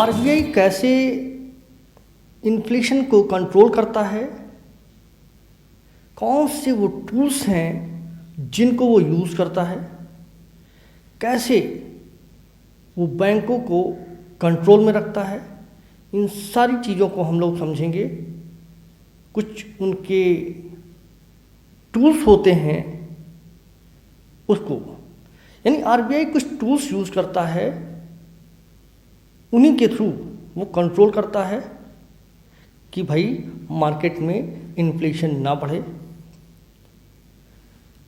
RBI कैसे inflation को control करता है, कौन से वो टूल्स हैं जिनको वो यूज़ करता है, कैसे वो बैंकों को कंट्रोल में रखता है, इन सारी चीज़ों को हम लोग समझेंगे। कुछ उनके टूल्स होते हैं उसको, यानी आरबीआई कुछ टूल्स यूज़ करता है, उन्हीं के थ्रू वो कंट्रोल करता है कि भाई मार्केट में इन्फ्लेशन ना बढ़े,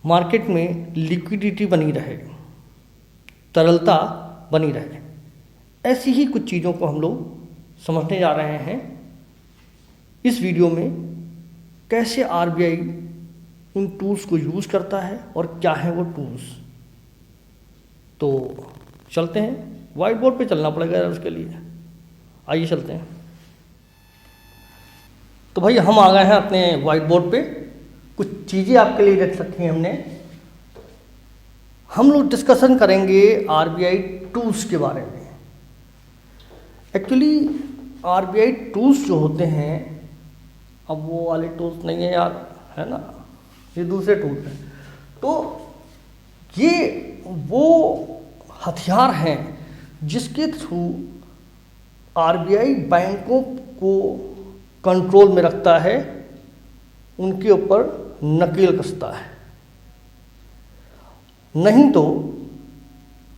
मार्केट में लिक्विडिटी बनी रहे, तरलता बनी रहे। ऐसी ही कुछ चीज़ों को हम लोग समझने जा रहे हैं इस वीडियो में, कैसे आरबीआई उन टूल्स को यूज़ करता है और क्या है वो टूल्स। तो चलते हैं, वाइट बोर्ड पे चलना पड़ेगा यार उसके लिए। आइए चलते हैं। तो भाई हम आ गए हैं अपने वाइट बोर्ड पे, कुछ चीज़ें आपके लिए रख रखी हैं हमने। हम लोग डिस्कशन करेंगे आरबीआई टूल्स के बारे में। एक्चुअली आरबीआई टूल्स जो होते हैं, अब वो वाले टूल्स नहीं है यार, है ना, ये दूसरे टूल्स हैं। तो ये वो हथियार हैं जिसके थ्रू आरबीआई बैंकों को कंट्रोल में रखता है, उनके ऊपर नकेल कसता है। नहीं तो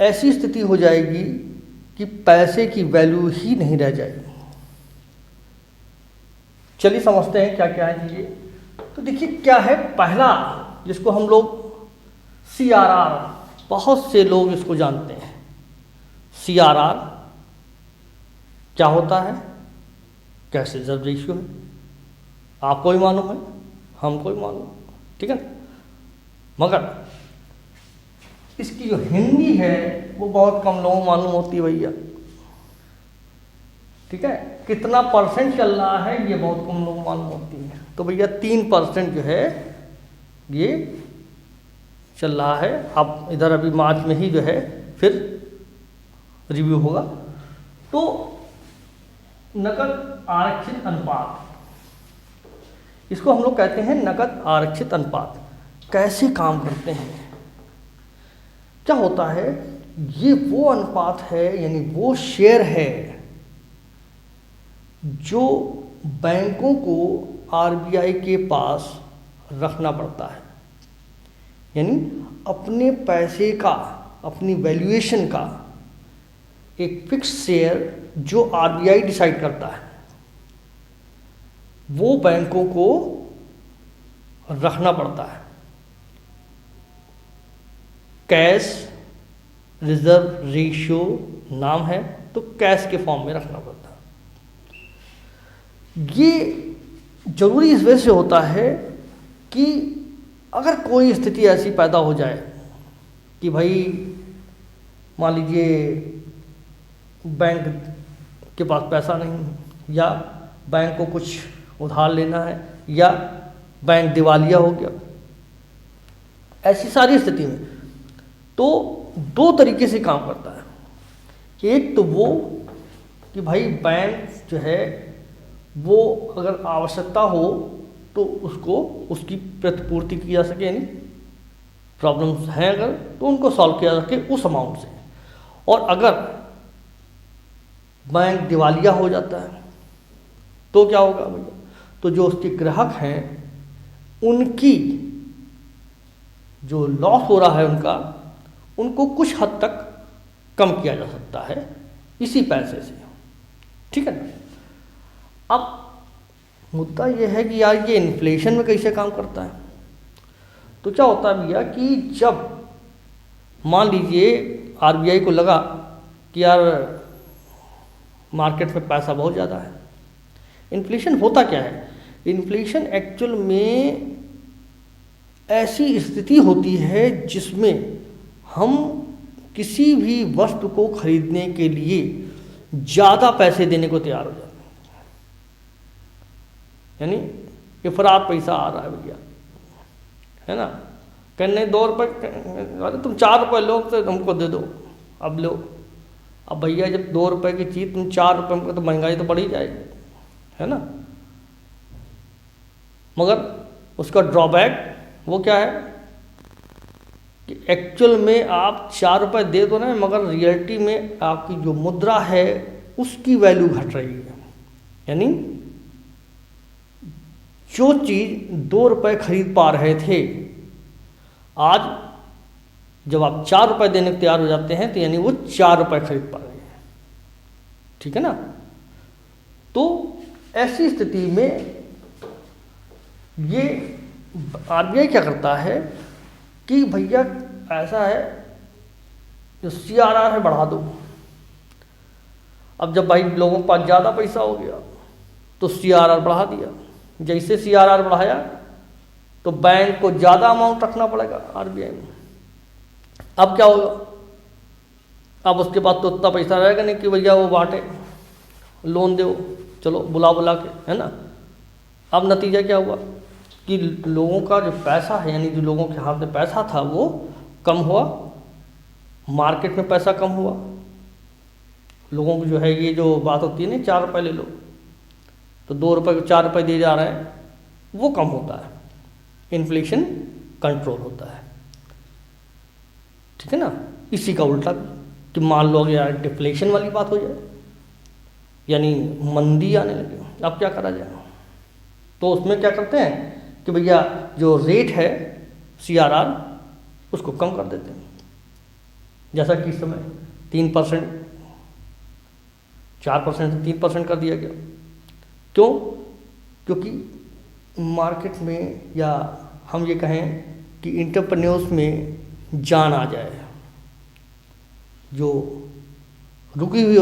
ऐसी स्थिति हो जाएगी कि पैसे की वैल्यू ही नहीं रह जाएगी। चलिए समझते हैं क्या क्या है चीज़ें। तो देखिए क्या है, पहला जिसको हम लोग CRR, बहुत से लोग इसको जानते हैं। CRR क्या होता है? कैश रिजर्व रेशियो है। आपको भी मालूम है, हमको भी मालूम, ठीक है ना। मगर इसकी जो हिंदी है वो बहुत कम लोगों को मालूम होती है भैया, ठीक है। कितना परसेंट चल रहा है ये बहुत कम लोगों को मालूम होती है। तो भैया 3% जो है ये चल रहा है। अब इधर अभी मार्च में ही जो है फिर रिव्यू होगा। तो नकद आरक्षित अनुपात, इसको हम लोग कहते हैं नकद आरक्षित अनुपात। कैसे काम करते हैं, क्या होता है, ये वो अनुपात है, यानी वो शेयर है जो बैंकों को आरबीआई के पास रखना पड़ता है। यानी अपने पैसे का, अपनी वैल्यूएशन का एक फिक्स शेयर जो आरबीआई डिसाइड करता है, वो बैंकों को रखना पड़ता है। कैश रिजर्व रेशियो नाम है, तो कैश के फॉर्म में रखना पड़ता है। ये जरूरी इस वजह से होता है कि अगर कोई स्थिति ऐसी पैदा हो जाए कि भाई मान लीजिए बैंक के पास पैसा नहीं है, या बैंक को कुछ उधार लेना है, या बैंक दिवालिया हो गया, ऐसी सारी स्थिति में तो दो तरीके से काम करता है। एक तो वो कि भाई बैंक जो है वो अगर आवश्यकता हो तो उसको उसकी प्रतिपूर्ति की जा सके, यानी प्रॉब्लम्स हैं अगर तो उनको सॉल्व किया जा सके उस अमाउंट से। और अगर बैंक दिवालिया हो जाता है तो क्या होगा भैया, तो जो उसके ग्राहक हैं उनकी जो लॉस हो रहा है उनको कुछ हद तक कम किया जा सकता है इसी पैसे से, ठीक है ना। अब मुद्दा यह है कि यार ये इन्फ्लेशन में कैसे काम करता है। तो क्या होता है भैया कि जब मान लीजिए आरबीआई को लगा कि यार मार्केट में पैसा बहुत ज़्यादा है, इन्फ्लेशन होता क्या है, इन्फ्लेशन एक्चुअल में ऐसी स्थिति होती है जिसमें हम किसी भी वस्तु को खरीदने के लिए ज़्यादा पैसे देने को तैयार हो जाते हैं। यानी इफरात पैसा आ रहा है भैया, है ना। कहने 2 रुपये, अरे तुम 4 रुपये लो तो हमको दे दो, अब लो, अब भैया जब 2 रुपए की चीज़ तुम 4 रुपए में, तो महंगाई तो बढ़ ही जाएगी, है ना। मगर उसका ड्रॉबैक वो क्या है कि एक्चुअल में आप 4 रुपए दे दो ना, मगर रियलिटी में आपकी जो मुद्रा है उसकी वैल्यू घट रही है। यानी जो चीज़ 2 रुपए खरीद पा रहे थे, आज जब आप 4 रुपए देने को तैयार हो जाते हैं तो यानी वो 4 रुपए खरीद पा रहे हैं, ठीक है ना। तो ऐसी स्थिति में ये आरबीआई क्या करता है कि भैया ऐसा है, जो सीआरआर है बढ़ा दो। अब जब भाई लोगों के पास ज़्यादा पैसा हो गया तो सीआरआर बढ़ा दिया। जैसे सीआरआर बढ़ाया तो बैंक को ज़्यादा अमाउंट रखना पड़ेगा आरबीआई में। अब क्या होगा, अब उसके पास तो उतना पैसा रहेगा नहीं कि भैया वो बांटे, लोन दो, चलो बुला बुला के, है ना। अब नतीजा क्या हुआ कि लोगों का जो पैसा है, यानी जो लोगों के हाथ में पैसा था वो कम हुआ, मार्केट में पैसा कम हुआ। लोगों को जो है ये जो बात होती है ना 4 रुपये ले लो, तो 2 रुपये को 4 रुपये दिए जा रहे हैं, वो कम होता है, इन्फ्लेशन कंट्रोल होता है, ठीक है ना। इसी का उल्टा कि मान लो यार डिफ्लेशन वाली बात हो जाए, यानी मंदी आने लगे, अब क्या करा जाए। तो उसमें क्या करते हैं कि भैया जो रेट है सीआरआर उसको कम कर देते हैं। जैसा कि इस समय 3%, 4% से 3% कर दिया गया। क्यों? क्योंकि मार्केट में, या हम ये कहें कि एंटरप्रेन्योर्स में जान आ जाए, जो रुकी हुई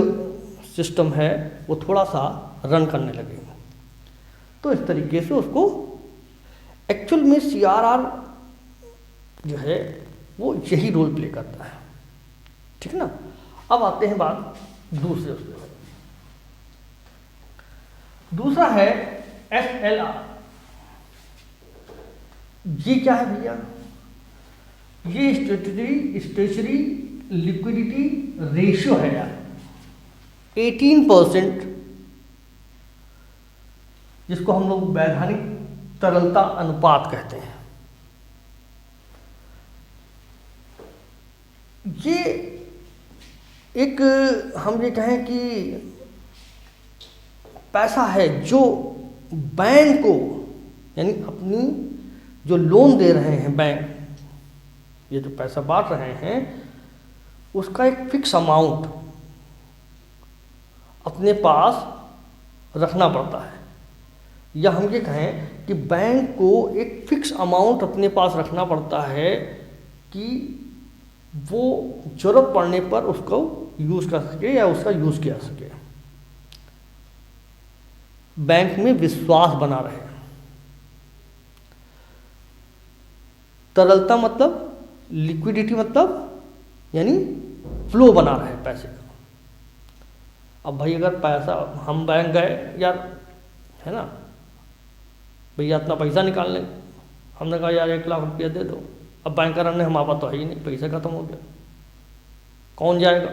सिस्टम है वो थोड़ा सा रन करने लगे। तो इस तरीके से उसको एक्चुअल में सीआरआर जो है वो यही रोल प्ले करता है, ठीक है ना। अब आते हैं बात दूसरे उसमें। दूसरा है एसएलआर। ये क्या है भैया? ये स्टेचुरी लिक्विडिटी रेशियो है यार, 18%, जिसको हम लोग वैधानिक तरलता अनुपात कहते हैं। ये एक, हम ये कहें कि पैसा है जो बैंक को, यानी अपनी जो लोन दे रहे हैं बैंक, ये जो पैसा बांट रहे हैं, उसका एक फिक्स अमाउंट अपने पास रखना पड़ता है। या हम ये कहें कि बैंक को एक फिक्स अमाउंट अपने पास रखना पड़ता है कि वो जरूरत पड़ने पर उसको यूज़ कर सके या उसका यूज़ किया सके, बैंक में विश्वास बना रहे। तरलता मतलब, लिक्विडिटी मतलब यानी फ्लो बना रहे पैसे का। अब भाई अगर पैसा, हम बैंक गए यार, है ना, भैया इतना पैसा निकाल लें, हमने कहा यार 1 लाख रुपया दे दो। अब बैंकर ने, हमारे पास तो है ही नहीं, पैसा खत्म हो गया, कौन जाएगा?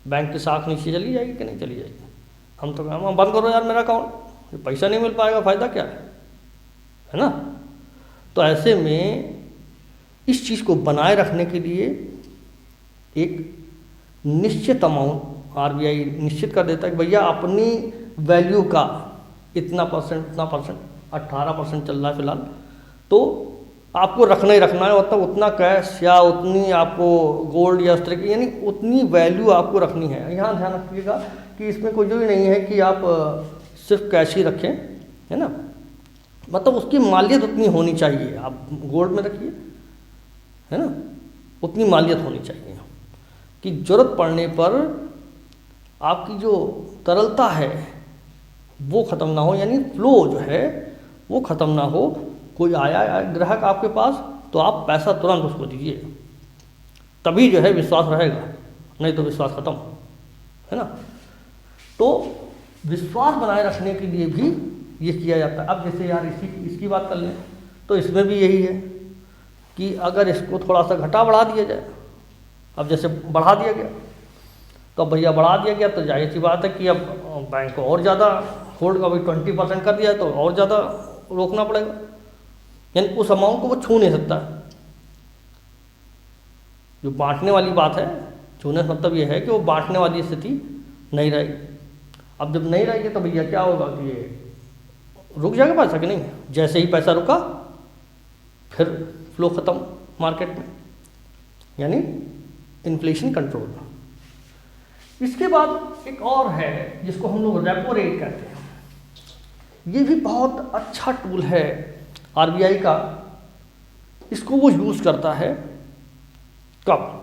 बैंक की साख नीचे चली जाएगी कि नहीं चली जाएगी? हम तो कहें बंद करो यार मेरा अकाउंट, पैसा नहीं मिल पाएगा, फ़ायदा क्या है ना। तो ऐसे में इस चीज़ को बनाए रखने के लिए एक निश्चित अमाउंट आरबीआई निश्चित कर देता है कि भैया अपनी वैल्यू का इतना परसेंट, उतना परसेंट, 18% चल रहा है फिलहाल, तो आपको रखना ही रखना है, मतलब उतना कैश या उतनी आपको गोल्ड या उस तरह की, यानी उतनी वैल्यू आपको रखनी है। यहाँ ध्यान रखिएगा कि इसमें कोई जो ही नहीं है कि आप सिर्फ कैश ही रखें, है ना, मतलब उसकी मालियत उतनी होनी चाहिए। आप गोल्ड में रखिए, है ना, उतनी मालियत होनी चाहिए कि ज़रूरत पड़ने पर आपकी जो तरलता है वो ख़त्म ना हो, यानी फ्लो जो है वो ख़त्म ना हो। कोई आया ग्राहक आपके पास तो आप पैसा तुरंत उसको दीजिए, तभी जो है विश्वास रहेगा, नहीं तो विश्वास ख़त्म, है ना। तो विश्वास बनाए रखने के लिए भी ये किया जाता है। अब जैसे यार इसकी बात कर लें तो इसमें भी यही है कि अगर इसको थोड़ा सा घटा बढ़ा दिया जाए अब जैसे बढ़ा दिया गया, तो अब भैया बढ़ा दिया गया तो जाहिर सी बात है कि अब बैंक को और ज़्यादा होल्ड, अभी 20% कर दिया है तो और ज़्यादा रोकना पड़ेगा, यानी उस अमाउंट को वो छू नहीं सकता। जो बांटने वाली बात है, छूने का मतलब ये है कि वो बांटने वाली स्थिति नहीं रहेगी। अब जब नहीं रहेगी तो भैया क्या होगा कि ये रुक जाएगा पैसा कि नहीं, जैसे ही पैसा रुका फिर फ्लो ख़त्म मार्केट में, यानी इन्फ्लेशन कंट्रोल। इसके बाद एक और है जिसको हम लोग रेपो रेट कहते हैं। ये भी बहुत अच्छा टूल है आरबीआई का। इसको वो यूज़ करता है कब?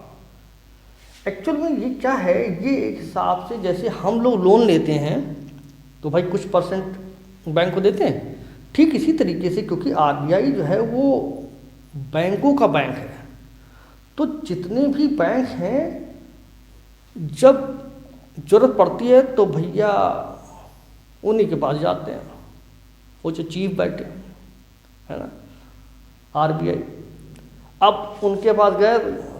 एक्चुअल में ये क्या है, ये एक हिसाब से जैसे हम लोग लोन लेते हैं तो भाई कुछ % बैंक को देते हैं, ठीक इसी तरीके से, क्योंकि आरबीआई जो है वो बैंकों का बैंक है, तो जितने भी बैंक हैं जब ज़रूरत पड़ती है तो भैया उन्हीं के पास जाते हैं, वो जो चीफ बैठे है ना आरबीआई। अब उनके पास गए,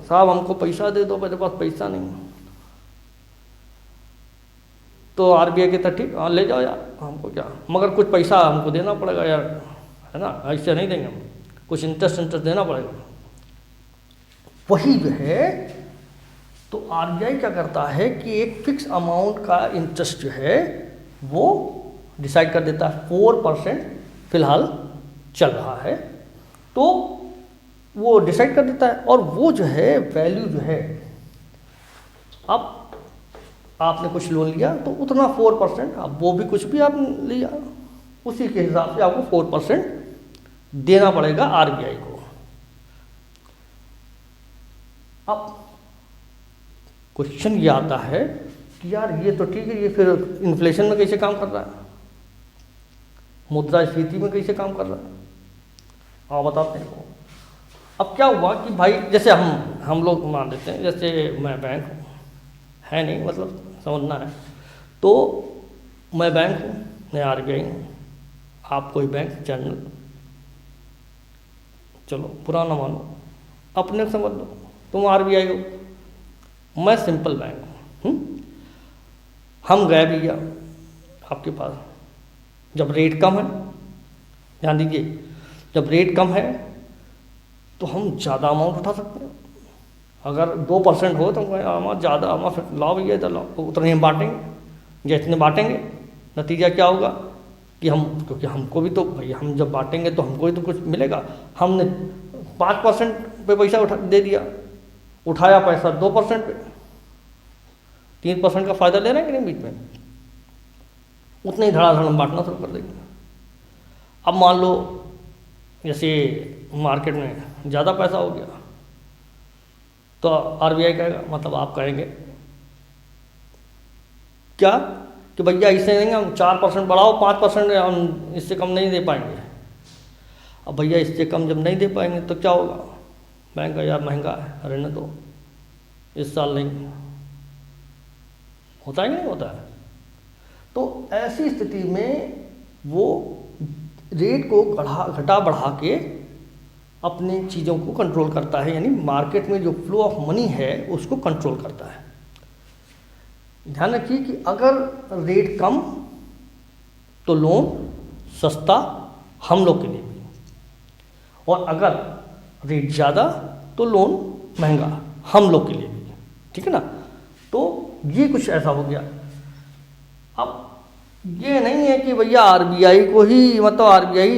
साहब हमको पैसा दे दो, मेरे पास पैसा नहीं, तो आरबीआई कहता ठीक, हाँ ले जाओ यार, हमको क्या, मगर कुछ पैसा हमको देना पड़ेगा यार, है ना, ऐसे नहीं देंगे हम, कुछ इंटरेस्ट देना पड़ेगा। वही जो है तो आरबीआई क्या करता है कि एक फिक्स अमाउंट का इंटरेस्ट जो है वो डिसाइड कर देता है। 4% फिलहाल चल रहा है, तो वो डिसाइड कर देता है, और वो जो है वैल्यू जो है, अब आपने कुछ लोन लिया तो उतना 4%, अब वो भी कुछ भी आपने लिया उसी के हिसाब से आपको 4% देना पड़ेगा आरबीआई को। अब क्वेश्चन ये आता है कि यार ये तो ठीक है, ये फिर इन्फ्लेशन में कैसे काम कर रहा है, मुद्रास्फीति में कैसे काम कर रहा है, आप बताते हैं। अब क्या हुआ कि भाई जैसे हम लोग मान लेते हैं, जैसे मैं बैंक हूँ, है नहीं मतलब समझना है, तो मैं बैंक हूँ, मैं आरबीआई हूँ, आप कोई बैंक जनरल, चलो पुराना मानो, अपने समझ लो तुम आरबीआई हो, मैं सिंपल बैंक हूँ। हम गए भैया आपके पास, जब रेट कम है, ध्यान दीजिए, जब रेट कम है तो हम ज़्यादा अमाउंट उठा सकते हैं। अगर 2% हो तो हम ज़्यादा अमाउंट लाओ भैया, इधर लाओ, तो उतने हम बांटेंगे, जितने बांटेंगे नतीजा क्या होगा कि हम, क्योंकि हमको भी तो भैया, हम जब बांटेंगे तो हमको भी तो कुछ मिलेगा। हमने 5% पे पैसा दे दिया, उठाया पैसा 2% पे, 3% का फ़ायदा ले रहे हैं कि नहीं बीच में, उतने ही धड़ाधड़ हम बांटना शुरू कर देंगे। अब मान लो जैसे मार्केट में ज़्यादा पैसा हो गया, तो आरबीआई कहेगा, मतलब आप कहेंगे क्या कि भैया इससे देंगे हम 4% बढ़ाओ, 5% हम इससे कम नहीं दे पाएंगे। अब भैया इससे कम जब नहीं दे पाएंगे तो क्या होगा, बैंक का यार महंगा है, रहने दो, इस साल नहीं, होता है कि नहीं होता है। तो ऐसी स्थिति में वो रेट को घटा बढ़ा के अपनी चीज़ों को कंट्रोल करता है, यानी मार्केट में जो फ्लो ऑफ मनी है उसको कंट्रोल करता है। ध्यान रखिए कि अगर रेट कम तो लोन सस्ता हम लोग के लिए भी, और अगर रेट ज़्यादा तो लोन महंगा हम लोग के लिए भी, ठीक है ना। तो ये कुछ ऐसा हो गया। अब ये नहीं है कि भैया आरबीआई को ही, मतलब आरबीआई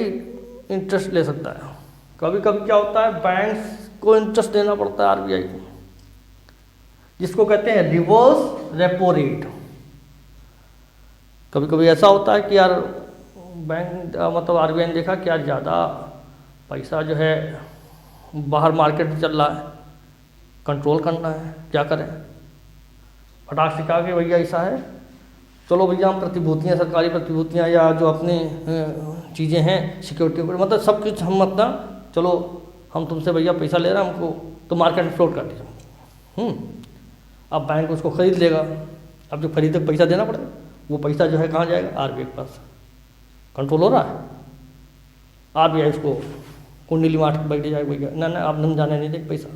इंटरेस्ट ले सकता है, कभी कभी क्या होता है बैंक्स को इंटरेस्ट देना पड़ता है आरबीआई को, जिसको कहते हैं रिवर्स रेपो रेट। कभी कभी ऐसा होता है कि यार बैंक, मतलब आरबीआई ने देखा कि यार ज़्यादा पैसा जो है बाहर मार्केट में चल रहा है, कंट्रोल करना है, क्या करें, फटाक से कहा कि भैया ऐसा है, चलो भैया हम प्रतिभूतियाँ, सरकारी प्रतिभूतियाँ या जो अपनी चीज़ें हैं सिक्योरिटी, मतलब सब कुछ हम मतलब, चलो हम तुमसे भैया पैसा ले रहे हैं, हमको तो मार्केट में फ्लोट कर दीजिए। अब बैंक उसको ख़रीद लेगा, अब जो खरीदे पैसा देना पड़ेगा, वो पैसा जो है कहाँ जाएगा, आरबीआई के पास कंट्रोल हो रहा है। आरबीआई उसको कुंडली मार के बैठ जाएगा, भैया ना ना आप हम जाने नहीं देंगे पैसा,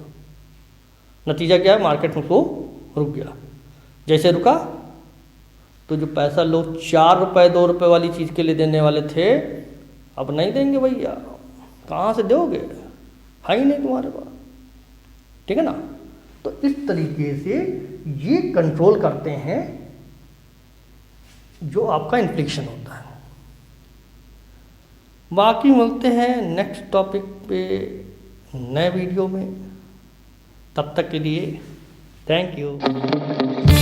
नतीजा क्या है, मार्केट में फ्लो रुक गया। जैसे रुका तो जो पैसा लोग 4 रुपये 2 रुपये वाली चीज़ के लिए देने वाले थे, अब नहीं देंगे भैया, कहाँ से दोगे, है ही नहीं तुम्हारे पास, ठीक है ना। तो इस तरीके से ये कंट्रोल करते हैं जो आपका इन्फ्लेशन होता है। बाकी मिलते हैं नेक्स्ट टॉपिक पे नए वीडियो में, तब तक के लिए थैंक यू।